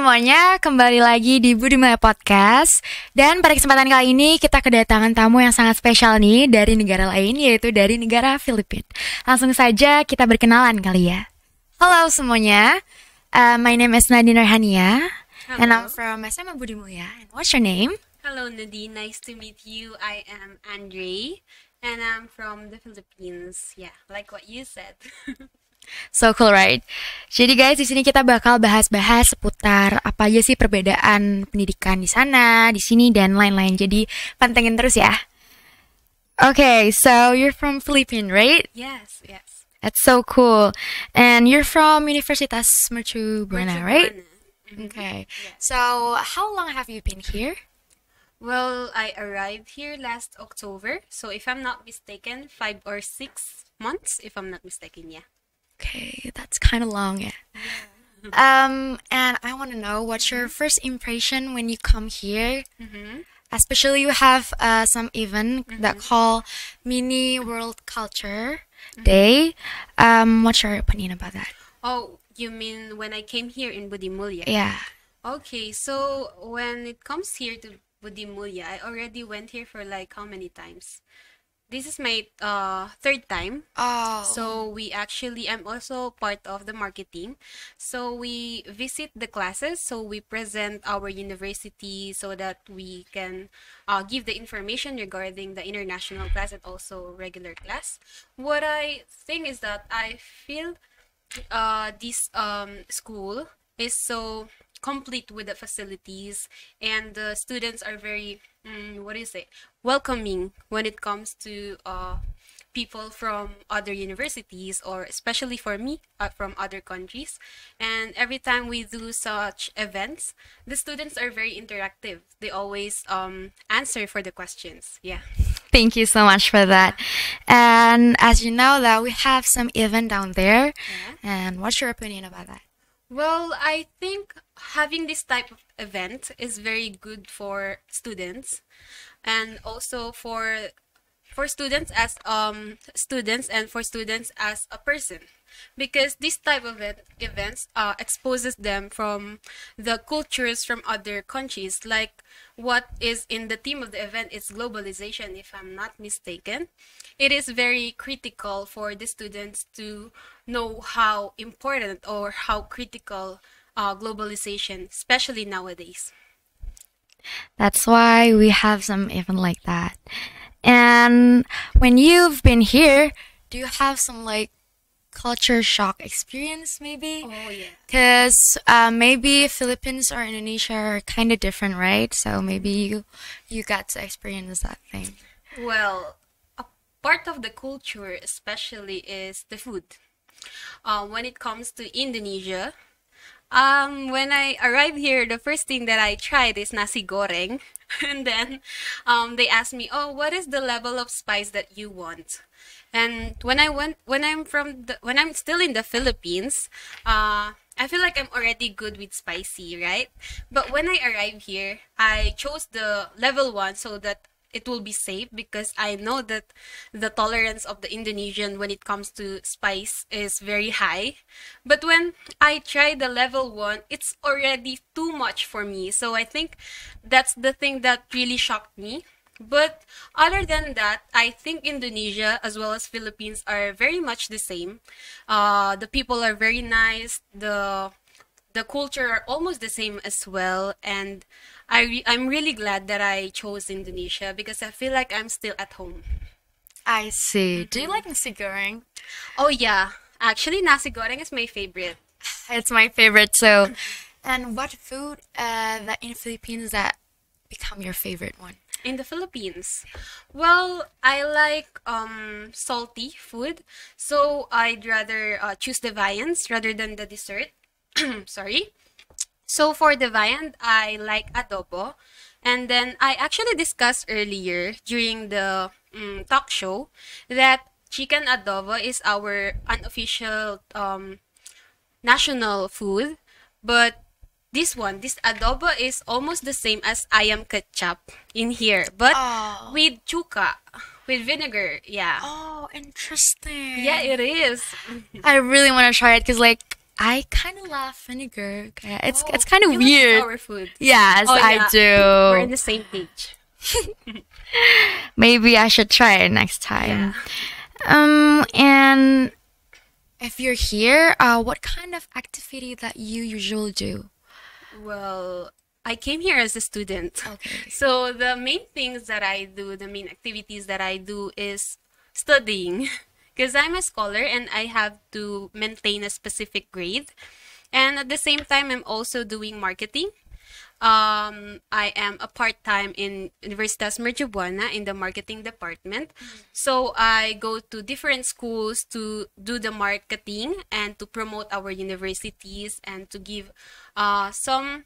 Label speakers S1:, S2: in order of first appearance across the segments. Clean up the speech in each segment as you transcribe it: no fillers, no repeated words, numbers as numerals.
S1: semuanya, kembali lagi di Budi Mulia Podcast. Dan pada kesempatan kali ini kita kedatangan tamu yang sangat spesial nih dari negara lain, yaitu dari negara Filipina. Langsung saja kita berkenalan kali ya. Halo semuanya, my name is Nadine Arhania.
S2: Hello.
S1: And I'm from SMA Budi Mulia. And what's your name?
S2: Hello Nadine, nice to meet you. I am Andre and I'm from the Philippines. Yeah, like what you said.
S1: So cool, right? Jadi guys, di sini kita bakal bahas-bahas seputar apa aja sih perbedaan pendidikan di sana, di sini, dan lain-lain. Jadi pantengin terus ya. Okay, so you're from Philippine, right?
S2: Yes.
S1: That's so cool. And you're from Universitas Mercu Buana,
S2: Mercu
S1: right?
S2: Buana.
S1: Okay.
S2: Yeah.
S1: So how long have you been here?
S2: Well, I arrived here last October, so if I'm not mistaken, 5 or 6 months, if I'm not mistaken, yeah.
S1: Okay, that's kind of long, yeah. And I want to know, what's your first impression when you come here? Especially you have some event that call Mini World Culture Day. What's your opinion about that?
S2: Oh, you mean when I came here in Budi Mulia?
S1: Yeah.
S2: Okay, so when it comes here to Budi Mulia, I already went here for like how many times? This is my third time.
S1: Oh.
S2: So I'm also part of the marketing. So we visit the classes. So we present our university so that we can give the information regarding the international class and also regular class. What I think is that I feel this school is so complete with the facilities, and the students are very welcoming when it comes to people from other universities, or especially for me from other countries. And every time we do such events, the students are very interactive. They always answer for the questions. Yeah.
S1: Thank you so much for that. And as you know that we have some event down there.
S2: Yeah.
S1: And what's your opinion about that?
S2: Well, I think having this type of event is very good for students, and also for students as students, and for students as a person, because this type of events exposes them from the cultures from other countries. Like what is in the theme of the event is globalization, if I'm not mistaken. It is very critical for the students to know how important or how critical globalization, especially nowadays.
S1: That's why we have some event like that. And when you've been here, do you have some like culture shock experience maybe?
S2: Oh yeah.
S1: Because maybe Philippines or Indonesia are kind of different, right? So maybe you got to experience that thing.
S2: Well, a part of the culture especially is the food. When it comes to Indonesia, when I arrived here, the first thing that I tried is nasi goreng. And then they asked me, "Oh, what is the level of spice that you want?" And when I'm still in the Philippines, I feel like I'm already good with spicy, right? But when I arrived here, I chose the level 1 so that it will be safe, because I know that the tolerance of the Indonesian when it comes to spice is very high. But when I tried the level 1, it's already too much for me. So I think that's the thing that really shocked me. But other than that, I think Indonesia as well as Philippines are very much the same. The people are very nice. The culture are almost the same as well, and I'm really glad that I chose Indonesia, because I feel like I'm still at home.
S1: I see. Do you like nasi goreng?
S2: Oh yeah, actually nasi goreng is my favorite.
S1: It's my favorite too. And what food that in Philippines that become your favorite one?
S2: In the Philippines, well, I like salty food, so I'd rather choose the viands rather than the dessert. Sorry. So for the viand, I like adobo. And then I actually discussed earlier during the talk show that chicken adobo is our unofficial national food. But this adobo is almost the same as ayam ketchup in here, but with chuka, with vinegar. Yeah.
S1: Oh, interesting.
S2: Yeah, it is.
S1: I really want to try it because, like, I kind of love vinegar. It's kind of
S2: you
S1: weird.
S2: Like sour food.
S1: Yes,
S2: Oh,
S1: I
S2: yeah.
S1: do.
S2: We're on the same page.
S1: Maybe I should try it next time.
S2: Yeah.
S1: And if you're here, what kind of activity that you usually do?
S2: Well, I came here as a student.
S1: Okay.
S2: So the main things that I do, the main activities that I do is studying. Because I'm a scholar and I have to maintain a specific grade. And at the same time, I'm also doing marketing. I am a part-time in Universitas Mercu Buana in the marketing department. So I go to different schools to do the marketing and to promote our universities and to give some,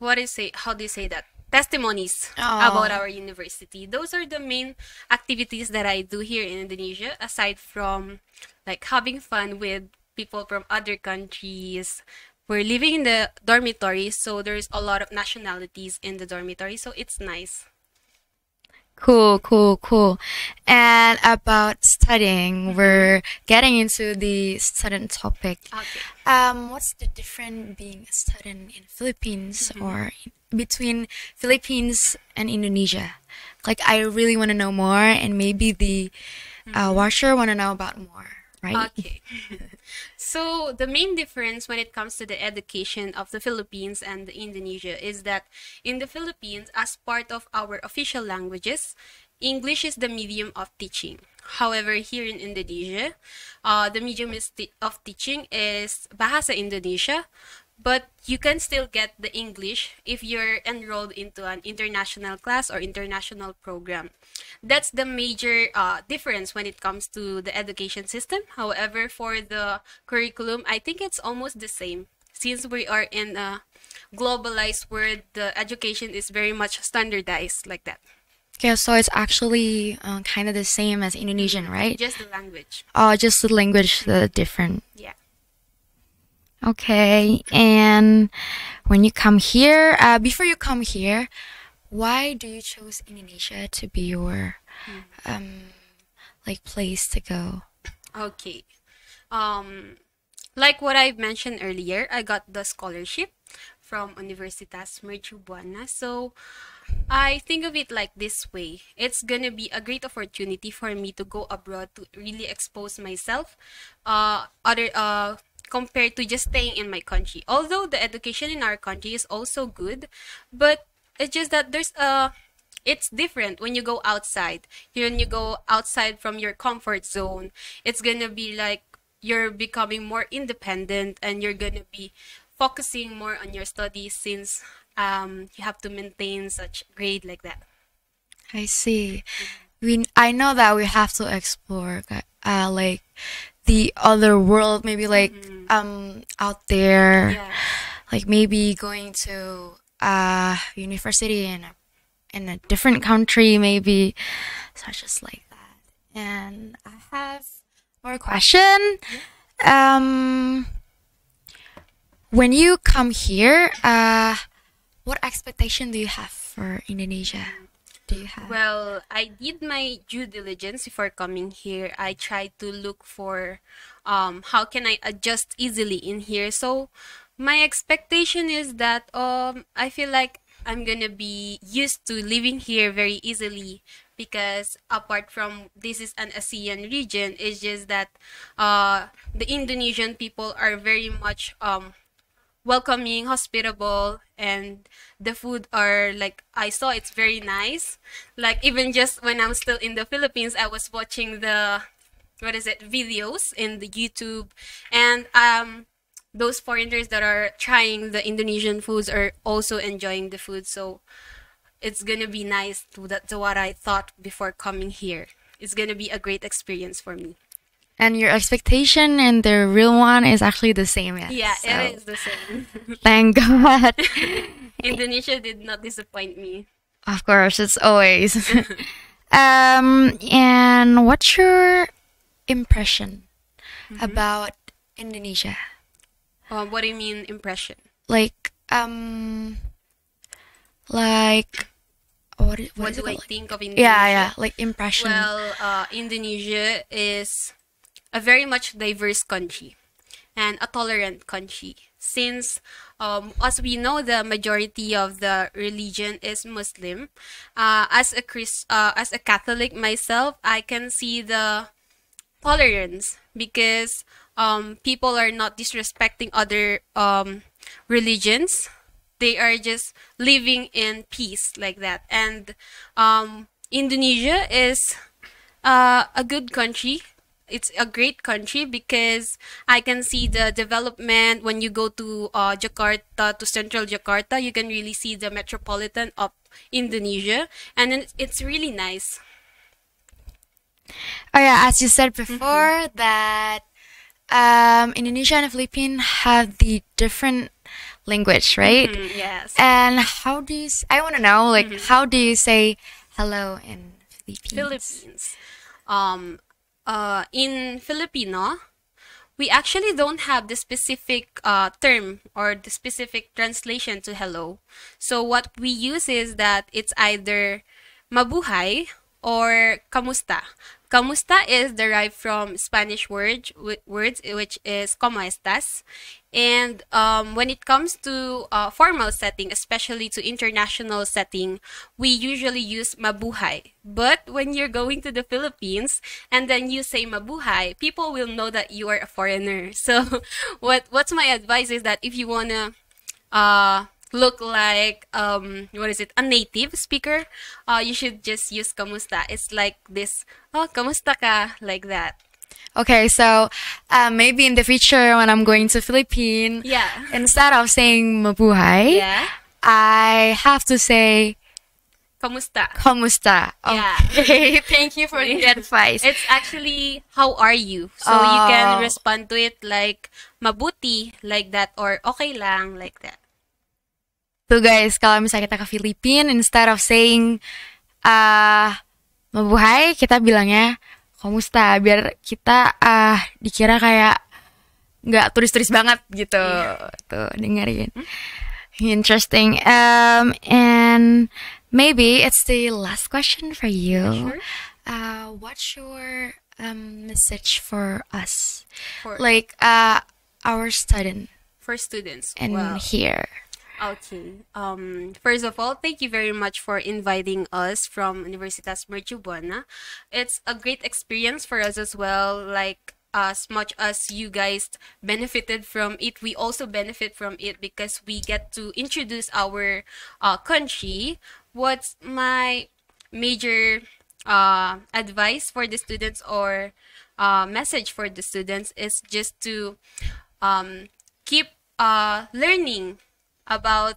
S2: how do you say that? Testimonies about our university. Those are the main activities that I do here in Indonesia, aside from like having fun with people from other countries. We're living in the dormitory, so there's a lot of nationalities in the dormitory, so it's nice.
S1: Cool. And about studying, we're getting into the student topic.
S2: Okay.
S1: What's the difference being a student in Philippines or between Philippines and Indonesia? Like, I really want to know more, and maybe the watcher want to know about more, right?
S2: Okay. So the main difference when it comes to the education of the Philippines and Indonesia is that in the Philippines, as part of our official languages, English is the medium of teaching. However, here in Indonesia, the medium of teaching is Bahasa Indonesia, but you can still get the English if you're enrolled into an international class or international program. That's the major difference when it comes to the education system. However, for the curriculum, I think it's almost the same. Since we are in a globalized world, the education is very much standardized like that.
S1: Okay, so it's actually kind of the same as Indonesian, right?
S2: Just the language.
S1: Oh, just the language different.
S2: Yeah.
S1: Okay, and when you come here, before you come here, why do you choose Indonesia to be your like place to go?
S2: Okay. Like what I've mentioned earlier, I got the scholarship from Universitas Mercu Buana. So I think of it like this way. It's gonna be a great opportunity for me to go abroad to really expose myself. Compared to just staying in my country. Although the education in our country is also good, but it's just that it's different when you go outside. When you go outside from your comfort zone, it's gonna be like you're becoming more independent and you're gonna be focusing more on your studies since you have to maintain such grade like that.
S1: I see. I know that we have to explore like the other world, maybe like out there,
S2: Yeah.
S1: like maybe going to university in a different country, maybe such as like that. And I have more question. When you come here, what expectation do you have for Indonesia? Do you have?
S2: Well, I did my due diligence before coming here. I tried to look for how can I adjust easily in here. So my expectation is that I feel like I'm gonna be used to living here very easily because apart from this is an ASEAN region, it's just that the Indonesian people are very much welcoming, hospitable, and the food are like I saw it's very nice. Like even just when I'm still in the Philippines, I was watching the videos in the YouTube, and those foreigners that are trying the Indonesian foods are also enjoying the food. So it's gonna be nice to what I thought before coming here. It's gonna be a great experience for me.
S1: And your expectation and the real one is actually the same, yes.
S2: Yeah,
S1: So,
S2: it is the same.
S1: thank God.
S2: Indonesia did not disappoint me.
S1: Of course, it's always. And what's your impression about Indonesia?
S2: What do you mean impression?
S1: Like, what
S2: What
S1: is it
S2: do I
S1: called?
S2: think of Indonesia?
S1: Yeah, like impression.
S2: Well, Indonesia is a very much diverse country. and a tolerant country. Since, as we know, the majority of the religion is Muslim. As a Catholic myself, I can see the tolerance because people are not disrespecting other religions. They are just living in peace like that. And Indonesia is a good country. It's a great country because I can see the development when you go to Jakarta, to central Jakarta. You can really see the metropolitan of Indonesia, and then it's really nice.
S1: Oh yeah, as you said before, that Indonesia and Philippines have the different language, right?
S2: Yes.
S1: And how do you? I want to know, like, how do you say hello in Philippines?
S2: In Filipino, we actually don't have the specific term or the specific translation to hello. So what we use is that it's either mabuhay or kamusta. Kamusta is derived from Spanish words which is como estas. And when it comes to formal setting, especially to international setting, we usually use mabuhay. But when you're going to the Philippines and then you say mabuhay, people will know that you are a foreigner. So what's my advice is that if you wanna look like a native speaker, you should just use kamusta. It's like this, oh, kamusta ka, like that.
S1: Okay, so maybe in the future when I'm going to Philippines, instead of saying mabuhay, I have to say
S2: kamusta.
S1: Kamusta. Okay,
S2: Yeah.
S1: thank you for the advice.
S2: It's actually how are you? So you can respond to it like mabuti, like that, or okay lang, like that.
S1: So guys, kalau misalnya kita ke Philippines, instead of saying mabuhay, kita bilangnya kamusta, biar kita dikira kayak nggak turis-turis banget gitu. Tuh, dengerin. Interesting. And maybe it's the last question for you.
S2: Sure.
S1: What's your message for us?
S2: For
S1: Our student
S2: students.
S1: and here.
S2: Okay. First of all, thank you very much for inviting us from Universitas Mercu Buana. It's a great experience for us as well. Like, as much as you guys benefited from it, we also benefit from it because we get to introduce our country. What's my major advice for the students or message for the students is just to keep learning about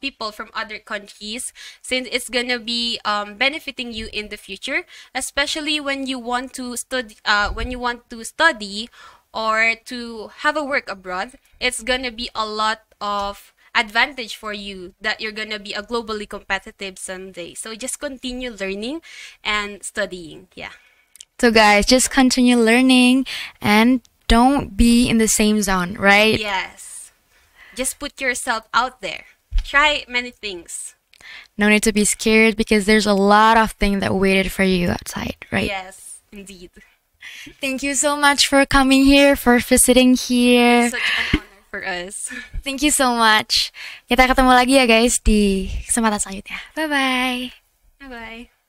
S2: people from other countries, since it's gonna be benefiting you in the future, especially when you want to study or to have a work abroad. It's gonna be a lot of advantage for you that you're gonna be a globally competitive someday. So just continue learning and studying. Yeah.
S1: So guys, just continue learning and don't be in the same zone, right?
S2: Yes. Just put yourself out there. Try many things.
S1: No need to be scared because there's a lot of things that waited for you outside, right?
S2: Yes, indeed.
S1: Thank you so much for coming here, for visiting here.
S2: Such an honor for us.
S1: Thank you so much. Kita ketemu lagi ya guys di kesempatan selanjutnya. Bye-bye.
S2: Bye-bye.